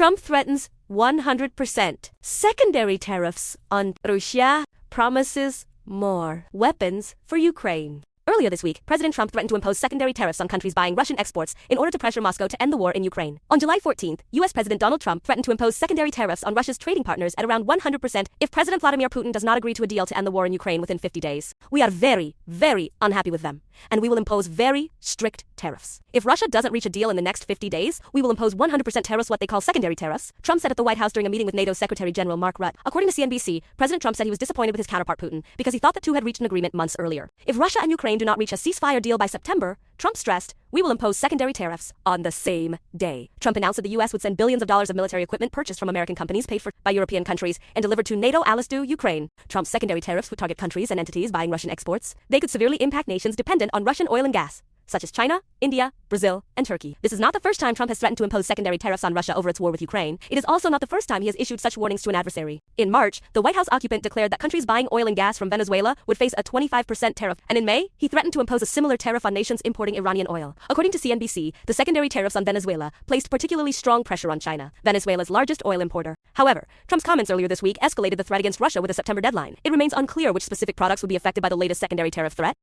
Trump threatens 100% secondary tariffs on Russia, promises more weapons for Ukraine. Earlier this week, President Trump threatened to impose secondary tariffs on countries buying Russian exports in order to pressure Moscow to end the war in Ukraine. On July 14th, U.S. President Donald Trump threatened to impose secondary tariffs on Russia's trading partners at around 100% if President Vladimir Putin does not agree to a deal to end the war in Ukraine within 50 days. We are very, very unhappy with them, and we will impose very strict tariffs. If Russia doesn't reach a deal in the next 50 days, we will impose 100% tariffs, what they call secondary tariffs, Trump said at the White House during a meeting with NATO Secretary General Mark Rutte. According to CNBC, President Trump said he was disappointed with his counterpart Putin because he thought the two had reached an agreement months earlier. If Russia and Ukraine do not reach a ceasefire deal by September, Trump stressed, we will impose secondary tariffs on the same day. Trump announced that the U.S. would send billions of dollars of military equipment purchased from American companies paid for by European countries and delivered to NATO allies to Ukraine. Trump's secondary tariffs would target countries and entities buying Russian exports. They could severely impact nations dependent on Russian oil and gas, such as China, India, Brazil, and Turkey. This is not the first time Trump has threatened to impose secondary tariffs on Russia over its war with Ukraine. It is also not the first time he has issued such warnings to an adversary. In March, the White House occupant declared that countries buying oil and gas from Venezuela would face a 25% tariff, and in May, he threatened to impose a similar tariff on nations importing Iranian oil. According to CNBC, the secondary tariffs on Venezuela placed particularly strong pressure on China, Venezuela's largest oil importer. However, Trump's comments earlier this week escalated the threat against Russia with a September deadline. It remains unclear which specific products would be affected by the latest secondary tariff threat.